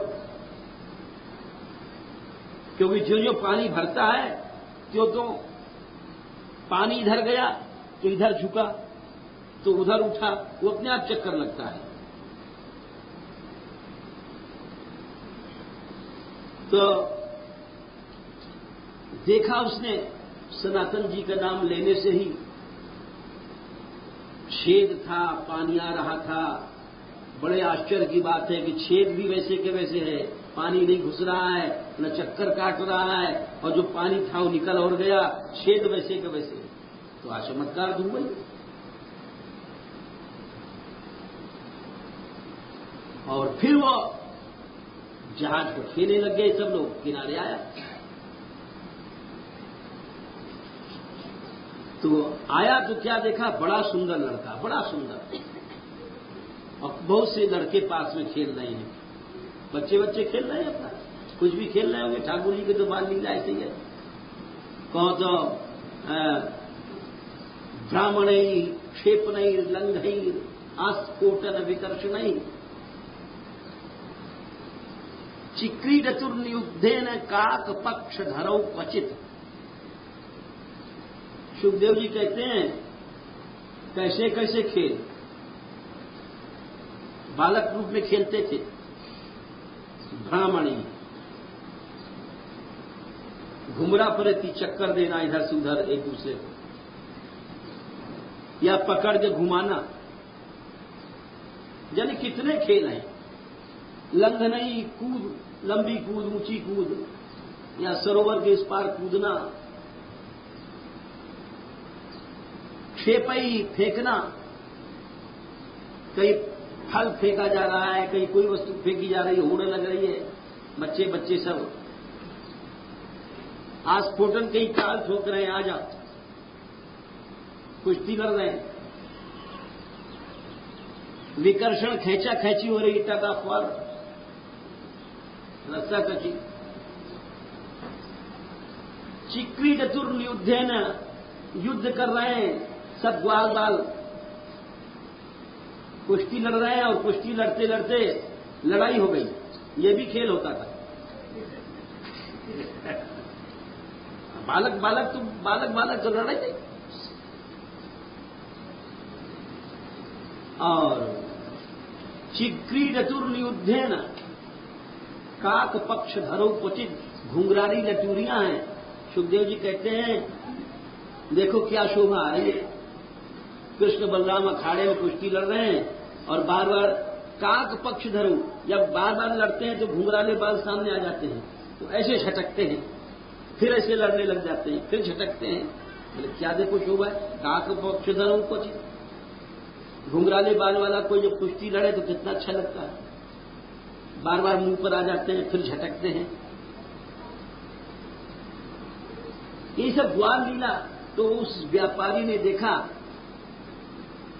क्योंकि जो जो पानी भरता है त्यो तो पानी इधर गया तो इधर झुका तो उधर उठा, वो अपने आप चक्कर लगता है। तो देखा उसने सनातन जी का नाम लेने से ही छेद था, पानी आ रहा था। बड़े आश्चर्य की बात है कि छेद भी वैसे के वैसे है, पानी नहीं घुस रहा है, न चक्कर काट रहा है, और जो पानी था वो निकल और गया, छेद वैसे के वैसे। तो आज चमत्कार धूम गई। और फिर वो जहाज को खेलने लग गए, सब लोग किनारे आया। तो आया तो क्या देखा, बड़ा सुंदर लड़का, बड़ा सुंदर, और बहुत से लड़के पास में खेल रहे हैं, बच्चे खेल रहे हैं, अपना कुछ भी खेल रहे होंगे। ठाकुर जी के तो बाल लीला ऐसे ही है। कहो तो ब्राह्मणई क्षेपणई लंघई आस्फोटन विकर्षणई चिक्रीडतुर्नियुद्धेन काक पक्ष धरौ क्वचित। सुखदेव जी कहते हैं कैसे कैसे खेल बालक रूप में खेलते थे। ब्राह्मणी घुमरा पड़ती, चक्कर देना इधर से उधर एक दूसरे को, या पकड़ के घुमाना, यानी कितने खेल हैं। लंघनई कूद, लंबी कूद, ऊंची कूद, या सरोवर के इस पार कूदना। क्षेपई फेंकना, कहीं फल फेंका जा रहा है, कहीं कोई वस्तु फेंकी जा रही है, होड़ लग रही है, बच्चे सब। आस्फोटन कहीं ताल ठोक रहे हैं, आ जा, कुश्ती कर रहे हैं। विकर्षण, खेचा खेची हो रही, टगा फर, रस्सा कची। चिक्री चतुर्युद्धेन, युद्ध कर रहे हैं सब, ग्वाल बाल कुश्ती लड़ रहे हैं, और कुश्ती लड़ते लड़ते लड़ाई हो गई। ये भी खेल होता था। बालक तो लड़ाई थी। और चिक्रीडतुर्नियुद्धेन काक पक्ष धरो क्वचित, घुंघरारी लटूरियां हैं। सुखदेव जी कहते हैं देखो क्या शोभा आ रही है। कृष्ण बलराम अखाड़े में कुश्ती लड़ रहे हैं, और बार बार काक पक्ष धरो, जब बार बार लड़ते हैं तो घुंघराले बाल सामने आ जाते हैं, तो ऐसे झटकते हैं, फिर ऐसे लड़ने लग जाते हैं, फिर झटकते हैं। बोले क्या देखो शोभा है, काक पक्ष धरो कुछ। घुंघराले बाल वाला कोई जब कुश्ती लड़े तो कितना अच्छा लगता है, बार बार मुंह पर आ जाते हैं, फिर झटकते हैं। ये सब ग्वाल लीला। तो उस व्यापारी ने देखा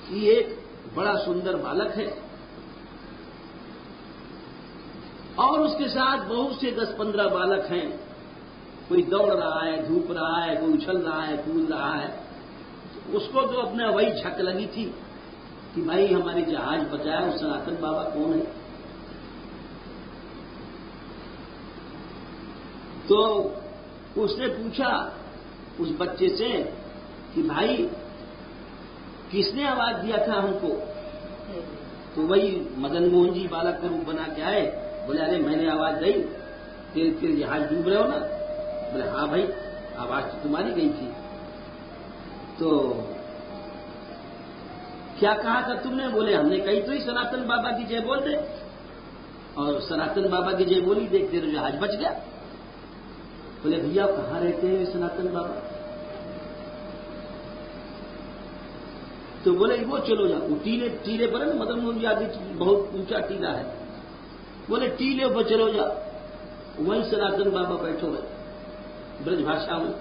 कि एक बड़ा सुंदर बालक है, और उसके साथ बहुत से 10-15 बालक हैं। कोई दौड़ रहा है, धूप रहा है, कोई उछल रहा है, कूद रहा है। उसको तो अपने वही झक लगी थी कि भाई हमारी जहाज बचाया, उस सनातन बाबा कौन है। तो उसने पूछा उस बच्चे से कि भाई किसने आवाज दिया था हमको। तो वही मदन मोहन जी बालक का रूप बना के आए। बोले अरे मैंने आवाज दी, तेरे जहाज डूब रहे हो ना। बोले हाँ भाई, आवाज तो तुम्हारी गई थी। तो क्या कहा था तुमने। बोले हमने कही तो ही सनातन बाबा की जय बोल दे, और सनातन बाबा की जय बोली, देख तेरा जहाज बच गया। बोले भैया कहाँ रहते हैं सनातन बाबा। तो बोले वो चलो जाओ, वो टीले पर है, मदन मोहन जी आदि बहुत ऊंचा टीला है। बोले टीले पर चलो जाओ, वहीं सनातन बाबा बैठो है ब्रज भाषा में।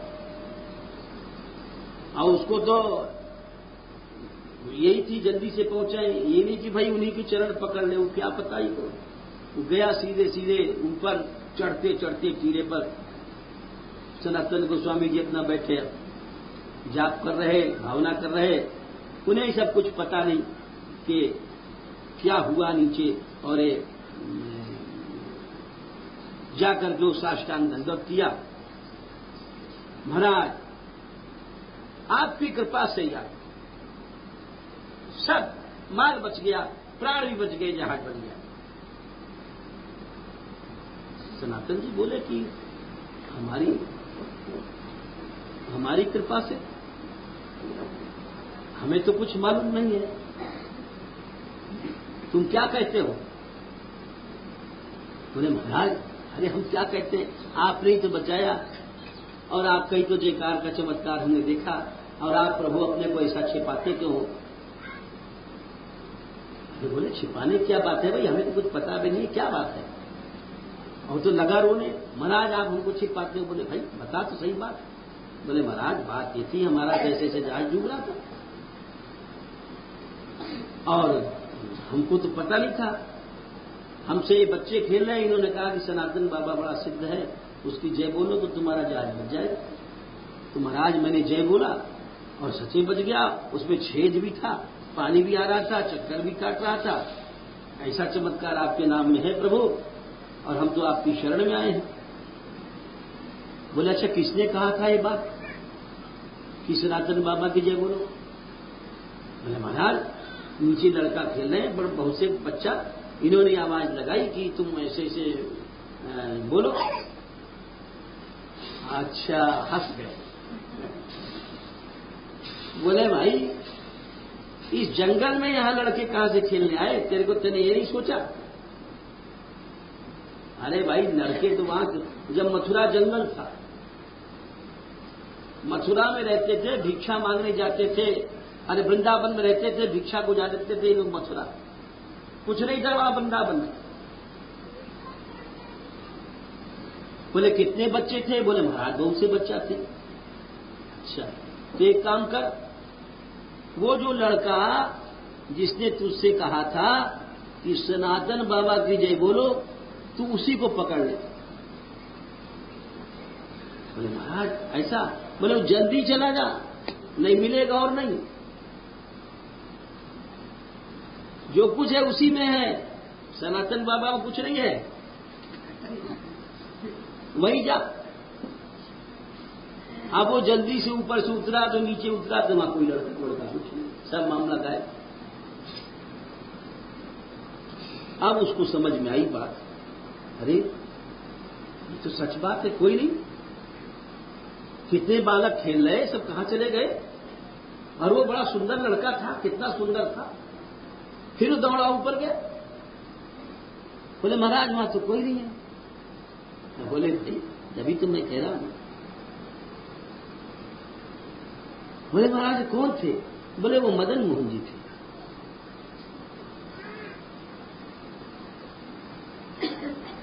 और उसको तो यही थी जल्दी से पहुंचाए, ये नहीं कि भाई उन्हीं के चरण पकड़ ले, वो क्या पता ही को। वो गया सीधे सीधे ऊपर, चढ़ते चढ़ते टीले पर सनातन गोस्वामी जी अपना बैठे जाप कर रहे, भावना कर रहे। उन्हें सब कुछ पता नहीं कि क्या हुआ नीचे। और जाकर जो साष्टांग दंडवत किया, महाराज आपकी कृपा से यार सब माल बच गया, प्राण भी बच गए, जहाज बच गया। सनातन जी बोले कि हमारी कृपा से हमें तो कुछ मालूम नहीं है, तुम क्या कहते हो? बोले महाराज, अरे हम क्या कहते हैं, आपने ही तो बचाया और आपका ही तो जयकार का चमत्कार हमने देखा, और आप प्रभु अपने को ऐसा छिपाते क्यों हो? बोले छिपाने क्या बात है भाई, हमें तो कुछ पता भी नहीं, क्या बात है? और तो लगा रोने, महाराज आप हमको छिपाते हो। बोले भाई बता तो सही बात। बोले महाराज बात ये थी, हमारा जैसे से जहाज डूब रहा था और हमको तो पता नहीं था, हमसे ये बच्चे खेल रहे हैं, इन्होंने कहा कि सनातन बाबा बड़ा सिद्ध है, उसकी जय बोलो तो तुम्हारा जहाज बच जाएगा। तो महाराज मैंने जय बोला और सच्चे बच गया, उसमें छेद भी था, पानी भी आ रहा था, चक्कर भी काट रहा था। ऐसा चमत्कार आपके नाम में है प्रभु, और हम तो आपकी शरण में आए हैं। बोले अच्छा किसने कहा था ये बात कि सनातन बाबा की जय बोलो? बोले महाराज नीचे लड़का खेल रहे हैं, बहुत से बच्चा, इन्होंने आवाज लगाई कि तुम ऐसे ऐसे बोलो। अच्छा हंस गए। बोले भाई इस जंगल में यहां लड़के कहां से खेलने आए, तेरे को तेने ये नहीं सोचा? अरे भाई लड़के तो वहां, जब मथुरा जंगल था, मथुरा में रहते थे, भिक्षा मांगने जाते थे। अरे वृंदावन में रहते थे, भिक्षा को जा देते थे लोग मथुरा, कुछ नहीं था वहां वृंदावन में। बोले कितने बच्चे थे? बोले महाराज बहुत से बच्चा थे। अच्छा तो एक काम कर, वो जो लड़का जिसने तुझसे कहा था कि सनातन बाबा की जय बोलो, तू उसी को पकड़ ले। बोले महाराज ऐसा? बोले जल्दी चला जा, नहीं मिलेगा और नहीं, जो कुछ है उसी में है, सनातन बाबा में कुछ नहीं है, वही जा। अब वो जल्दी से ऊपर से उतरा तो नीचे उतरा तो वहां कोई लड़का कुछ नहीं, सब मामला गायब। अब उसको समझ में आई बात, अरे ये तो सच बात है, कोई नहीं, कितने बालक खेल रहे, सब कहां चले गए? और वो बड़ा सुंदर लड़का था, कितना सुंदर था। फिर वो दौड़ा ऊपर गया। बोले महाराज वहां तो कोई नहीं है। बोले भाई जभी तो मैं कह रहा हूं। बोले महाराज कौन थे? बोले वो मदन मोहन जी थे।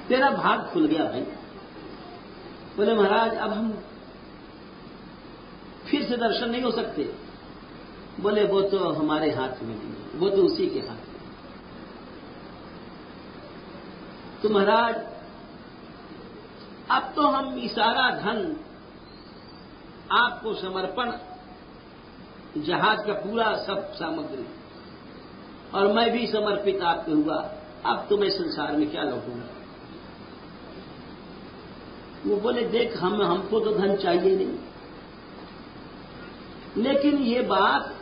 तेरा भाग खुल गया भाई। बोले महाराज अब हम फिर से दर्शन नहीं हो सकते? बोले वो तो हमारे हाथ में नहीं है, वो तो उसी के हाथ में। तो महाराज अब तो हम ये सारा धन आपको समर्पण, जहाज का पूरा सब सामग्री, और मैं भी समर्पित आपके हुआ, अब तो मैं संसार में क्या लौटूंगा। वो बोले देख हमको तो धन चाहिए नहीं, लेकिन ये बात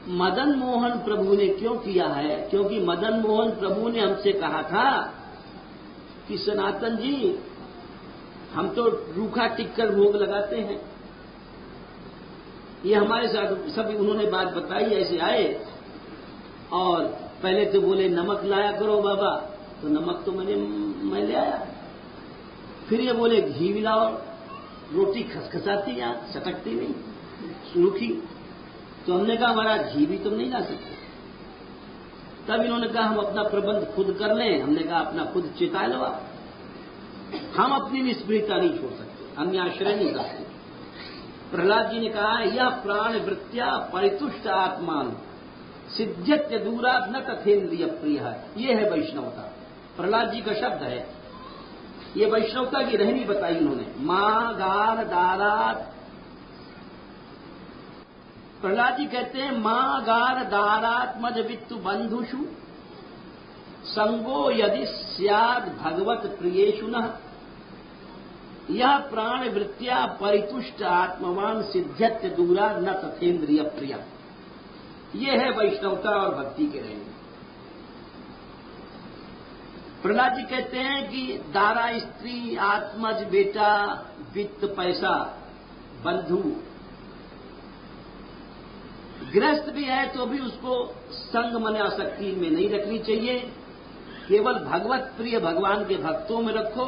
मदन मोहन प्रभु ने क्यों किया है? क्योंकि मदन मोहन प्रभु ने हमसे कहा था कि सनातन जी हम तो रूखा टिक्कर भोग लगाते हैं। ये हमारे साथ सब उन्होंने बात बताई, ऐसे आए और पहले तो बोले नमक लाया करो बाबा, तो नमक तो मैं ले आया। फिर ये बोले घी भी लाओ, रोटी खसखसाती या सटकती नहीं, सूखी। तो हमने कहा हमारा घी भी तुम नहीं ला सकते। तब इन्होंने कहा हम अपना प्रबंध खुद कर लें। हमने कहा अपना खुद चिता लो, हम अपनी निष्प्रियता नहीं छोड़ सकते, अन्य आश्रय नहीं कर सकते। प्रहलाद जी ने कहा यह प्राण वृत्त्या परितुष्ट आत्मान सिद्ध्यत्य दूराद न तथेन्द्रिय प्रिय, ये है वैष्णवता। प्रहलाद जी का शब्द है, ये वैष्णवता की रहनी बताई उन्होंने। मां गार दारात, प्रहलाद जी कहते हैं मां गार दारात्मज वित्तु बंधुषु संगो यदि स्याद भगवत प्रियेषु न, यह प्राण वृत्त्या परितुष्ट आत्मवान सिद्ध्यत्य दूरा न तथेन्द्रिय प्रिय। ये है वैष्णवता और भक्ति के रहने। प्रहलाद जी कहते हैं कि दारा, स्त्री, आत्मज, बेटा, वित्त, पैसा, बंधु, गृहस्थ भी है तो भी उसको संग मन आसक्ति में नहीं रखनी चाहिए। केवल भगवत प्रिय भगवान के भक्तों में रखो।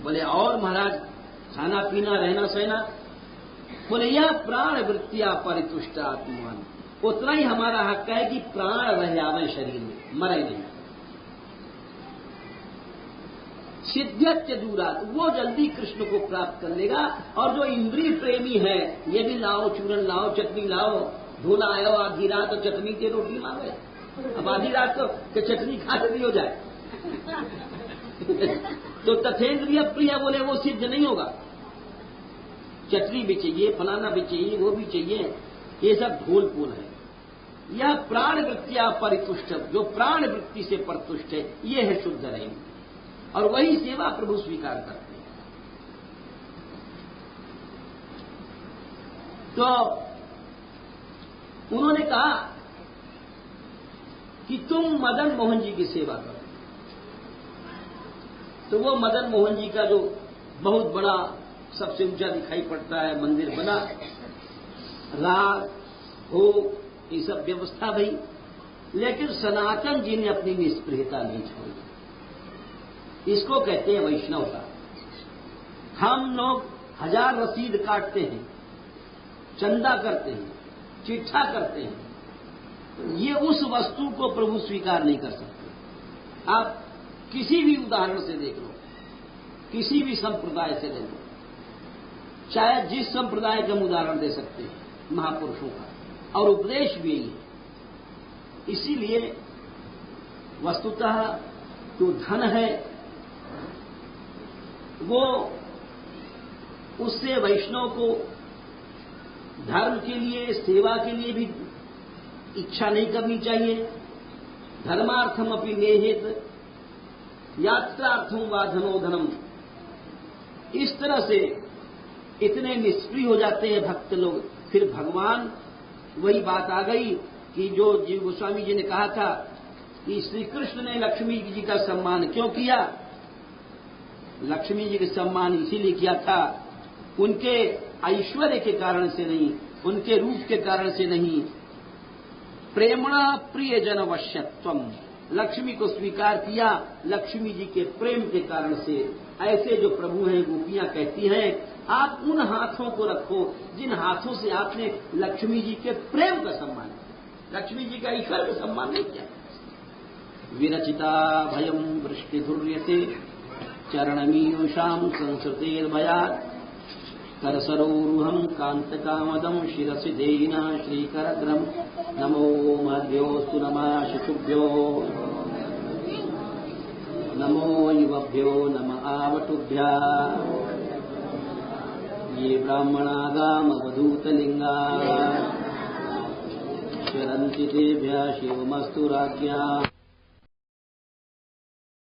बोले और महाराज खाना पीना रहना सहना, बोले यह प्राण वृत्तियां परितुष्ट आत्मान, उतना ही हमारा हक है कि प्राण रह जावे शरीर में, मरे नहीं। सिद्ध्यत्य दूरात, वो जल्दी कृष्ण को प्राप्त कर लेगा। और जो इंद्रिय प्रेमी है, ये भी लाओ, चूरन लाओ, चटनी लाओ, धोना आयो आधी रात तो चटनी की रोटी मांगे। अब आधी रात तो चटनी खा के भी हो जाए तो तथेन्द्रिय प्रिय बोले वो सिद्ध नहीं होगा। चटनी भी चाहिए, फलाना भी चाहिए, वो भी चाहिए, ये सब ढोल पोल है। यह प्राण वृत्तियां परितुष्ट, जो प्राण वृत्ति से परतुष्ट है, ये है शुद्ध रहेंगे और वही सेवा प्रभु स्वीकार करते हैं। तो उन्होंने कहा कि तुम मदन मोहन जी की सेवा करो। तो वो मदन मोहन जी का जो बहुत बड़ा सबसे ऊंचा दिखाई पड़ता है मंदिर बना, राग भोग ये सब व्यवस्था भई, लेकिन सनातन जी ने अपनी निष्प्रियता नहीं छोड़ी। इसको कहते हैं वैष्णवता। हम लोग 1000 रसीद काटते हैं, चंदा करते हैं, चिट्ठा करते हैं, ये उस वस्तु को प्रभु स्वीकार नहीं कर सकते। आप किसी भी उदाहरण से देख लो, किसी भी संप्रदाय से ले लो, चाहे जिस संप्रदाय का हम उदाहरण दे सकते हैं महापुरुषों का, और उपदेश भी यही है। इसीलिए वस्तुतः जो धन है वो उससे वैष्णव को धर्म के लिए, सेवा के लिए भी इच्छा नहीं करनी चाहिए। धर्मार्थम अपि नेहित यात्रार्थम वा धनो धनम, इस तरह से इतने निष्क्रिय हो जाते हैं भक्त लोग। फिर भगवान, वही बात आ गई कि जो जीव गोस्वामी जी ने कहा था कि श्री कृष्ण ने लक्ष्मी जी का सम्मान क्यों किया। लक्ष्मी जी का सम्मान इसीलिए किया था, उनके ऐश्वर्य के कारण से नहीं, उनके रूप के कारण से नहीं। प्रेमणा प्रिय जन वश्यत्वम, लक्ष्मी को स्वीकार किया लक्ष्मी जी के प्रेम के कारण से। ऐसे जो प्रभु हैं, गोपियां कहती हैं आप उन हाथों को रखो जिन हाथों से आपने लक्ष्मी जी के प्रेम का सम्मान किया, लक्ष्मी जी का ईश्वर का सम्मान नहीं किया। विरचिता भयम वृष्टिधुर्यते चरणमीयुषाम संस्कृतेर्भयात् करसरोरुहं कांतकामदं शिरसि देहिना श्रीकरग्रम। नमो मध्योस्तु नमः शिशुभ्यो, नमो युवभ्यो, नमः आवटुभ्या। ये ब्राह्मणागामवधूतलिंगा शरन्ति तेभ्यः शिवमस्तु राज्ञा।